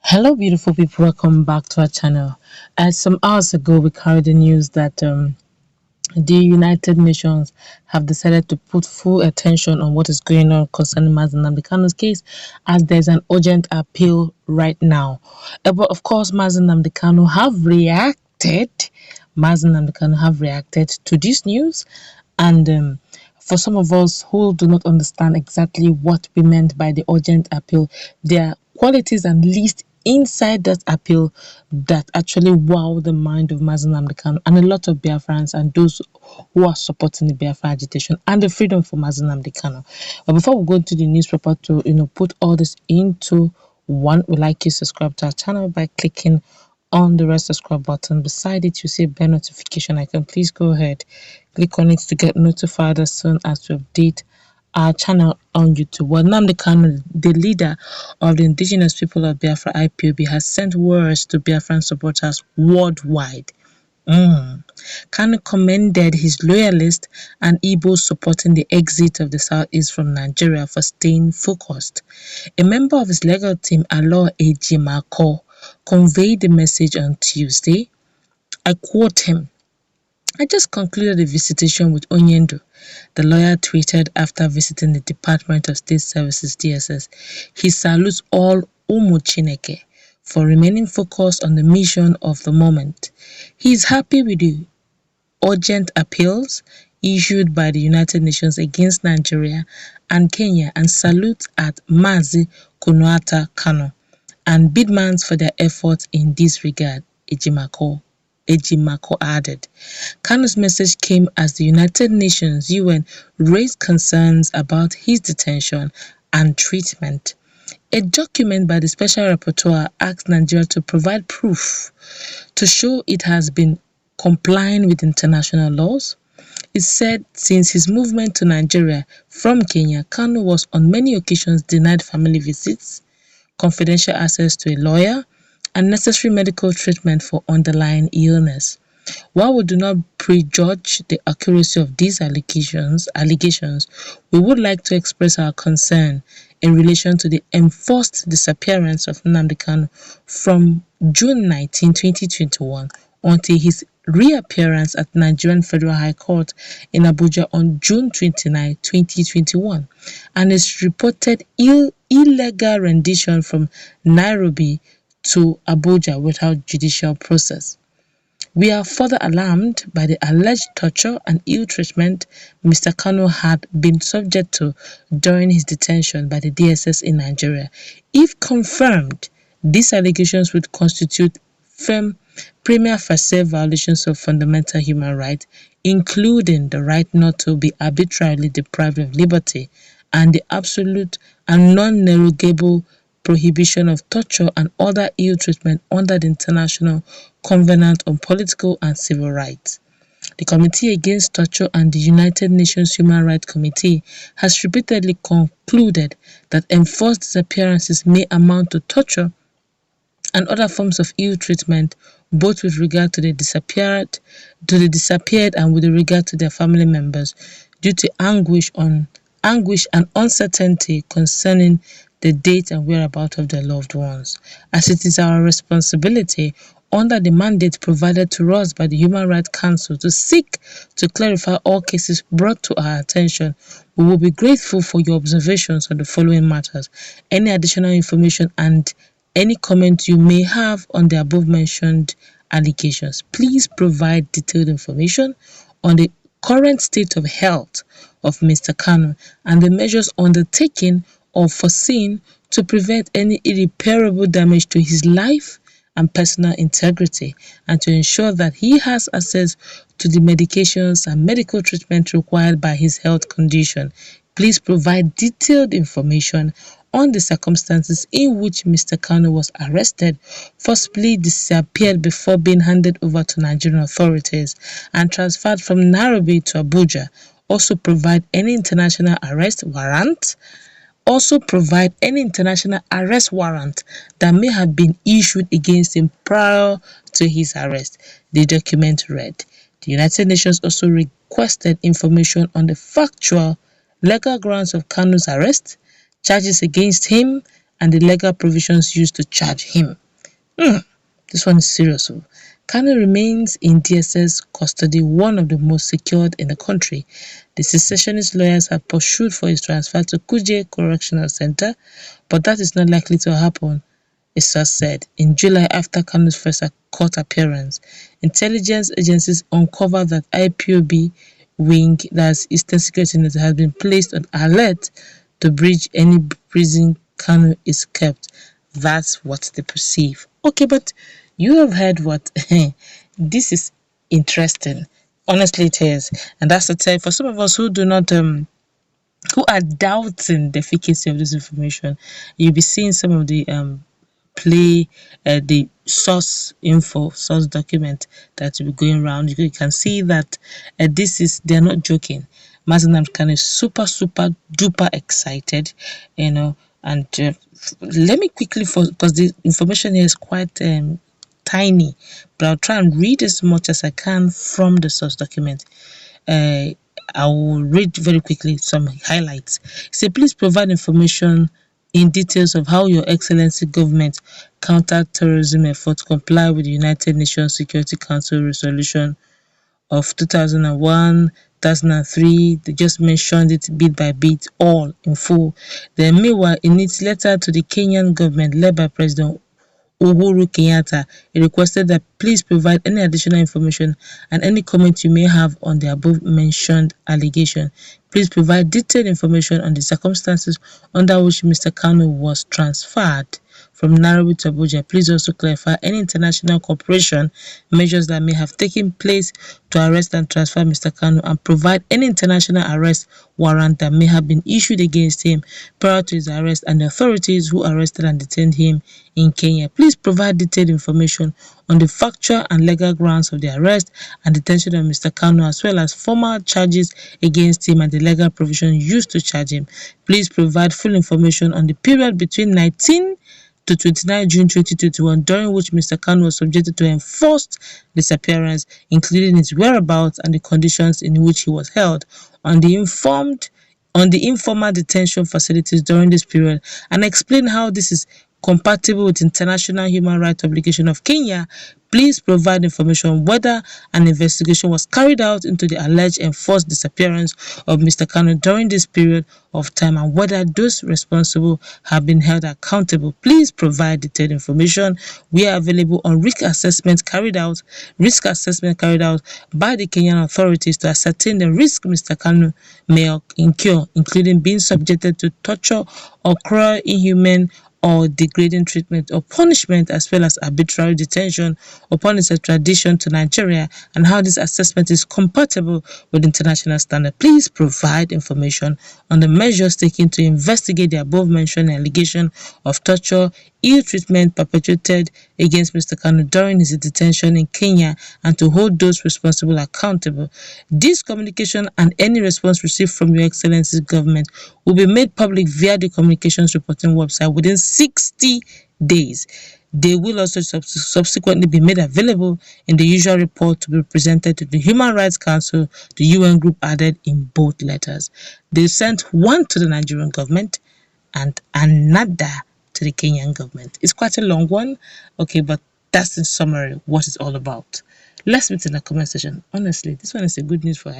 Hello, beautiful people. Welcome back to our channel. Some hours ago, we carried the news that the United Nations have decided to put full attention on what is going on concerning Mazi Nnamdi Kanu's case, as there's an urgent appeal right now. But of course, Mazi Nnamdi Kanu have reacted. Mazi Nnamdi Kanu have reacted to this news, and for some of us who do not understand exactly what we meant by the urgent appeal, there are qualities and lists inside that appeal that actually wow the mind of Mazi Nnamdi Kanu and a lot of Biafrans and those who are supporting the Biafra agitation and the freedom for Mazi Nnamdi Kanu. But before we go into the newspaper to put all this into one, we like you subscribe to our channel by clicking on the red subscribe button. Beside it, you see bell notification icon. Please go ahead, click on it to get notified as soon as we update our channel on YouTube. Well, Nnamdi Kanu, the leader of the indigenous people of Biafra IPOB, has sent words to Biafran supporters worldwide. Kanu commended his loyalists and Igbos supporting the exit of the Southeast from Nigeria for staying focused. A member of his legal team, Alo Ejimako, conveyed the message on Tuesday. I quote him, "I just concluded a visitation with Onyendo," the lawyer tweeted after visiting the Department of State Services (DSS). He salutes all Umu Chineke for remaining focused on the mission of the moment. He is happy with the urgent appeals issued by the United Nations against Nigeria and Kenya and salutes at Mazi Kunuata Kanu and Bidmans for their efforts in this regard, Ejimako added. Kanu's message came as the United Nations (UN) raised concerns about his detention and treatment. A document by the Special Rapporteur asked Nigeria to provide proof to show it has been complying with international laws. It said since his movement to Nigeria from Kenya, Kanu was on many occasions denied family visits, confidential access to a lawyer, and necessary medical treatment for underlying illness. While we do not prejudge the accuracy of these allegations, we would like to express our concern in relation to the enforced disappearance of Nnamdi Kanu from June 19, 2021 until his reappearance at Nigerian Federal High Court in Abuja on June 29, 2021, and his reported illegal rendition from Nairobi to Abuja without judicial process. We are further alarmed by the alleged torture and ill treatment Mr. Kanu had been subject to during his detention by the DSS in Nigeria. If confirmed, these allegations would constitute prima facie violations of fundamental human rights, including the right not to be arbitrarily deprived of liberty and the absolute and non-derogable prohibition of torture and other ill treatment under the International Covenant on Political and Civil Rights. The Committee Against Torture and the United Nations Human Rights Committee has repeatedly concluded that enforced disappearances may amount to torture and other forms of ill treatment, both with regard to the disappeared and with regard to their family members, due to anguish and uncertainty concerning the date and whereabouts of their loved ones, as it is our responsibility under the mandate provided to us by the Human Rights Council to seek to clarify all cases brought to our attention. We will be grateful for your observations on the following matters. Any additional information and any comment you may have on the above-mentioned allegations. Please provide detailed information on the current state of health of Mr. Kanu and the measures undertaken or foreseen to prevent any irreparable damage to his life and personal integrity, and to ensure that he has access to the medications and medical treatment required by his health condition. Please provide detailed information on the circumstances in which Mr. Kanu was arrested, forcibly disappeared before being handed over to Nigerian authorities, and transferred from Nairobi to Abuja. Also provide any international arrest warrant that may have been issued against him prior to his arrest, the document read. The United Nations also requested information on the factual, legal grounds of Kanu's arrest, charges against him, and the legal provisions used to charge him. This one is serious. Kanu remains in DSS custody, one of the most secured in the country. The secessionist lawyers have pursued for his transfer to Kuje Correctional Center, but that is not likely to happen, a source said. In July, after Kanu's first court appearance, intelligence agencies uncovered that IPOB wing, that's Eastern Security Unit, has been placed on alert to breach any prison Kanu is kept. That's what they perceive. Okay, but you have heard what? This is interesting. Honestly, it is. And that's the tell for some of us who do not who are doubting the efficacy of this information. You'll be seeing some of the the source document that will be going around. You can see that they're not joking. Mazi Nnamdi Kanu is super duper excited, and let me quickly, because the information here is quite tiny, but I'll try and read as much as I can from the source document. I will read very quickly some highlights. It says, please provide information in details of how Your Excellency government counter-terrorism efforts comply with the United Nations Security Council resolution of 2001, 2003. They just mentioned it bit by bit, all in full. Then meanwhile, in its letter to the Kenyan government led by President Uhuru Kenyatta, he requested that please provide any additional information and any comment you may have on the above mentioned allegation. Please provide detailed information on the circumstances under which Mr. Kanu was transferred from Nairobi to Abuja. Please also clarify any international cooperation measures that may have taken place to arrest and transfer Mr. Kanu, and provide any international arrest warrant that may have been issued against him prior to his arrest and the authorities who arrested and detained him in Kenya. Please provide detailed information on the factual and legal grounds of the arrest and detention of Mr. Kanu, as well as formal charges against him and the legal provisions used to charge him. Please provide full information on the period between 19 to 29 June 2021, during which Mr. Kanu was subjected to enforced disappearance, including his whereabouts and the conditions in which he was held on the informal detention facilities during this period, and explain how this is compatible with international human rights obligation of Kenya. Please provide information whether an investigation was carried out into the alleged enforced disappearance of Mr. Kanu during this period of time, and whether those responsible have been held accountable. Please provide detailed information. We are available on risk assessment carried out by the Kenyan authorities to ascertain the risk Mr. Kanu may incur, including being subjected to torture or cruel, inhuman, or degrading treatment or punishment, as well as arbitrary detention upon its extradition to Nigeria, and how this assessment is compatible with international standards. Please provide information on the measures taken to investigate the above-mentioned allegation of torture, ill treatment perpetrated against Mr. Kanu during his detention in Kenya, and to hold those responsible accountable. This communication and any response received from Your Excellency's government will be made public via the Communications Reporting website within 60 days. They will also subsequently be made available in the usual report to be presented to the Human Rights Council, the UN group added in both letters. They sent one to the Nigerian government and another to the Kenyan government. It's quite a long one, okay, but that's in summary what it's all about. Let's meet in the comment section. Honestly, this one is a good news for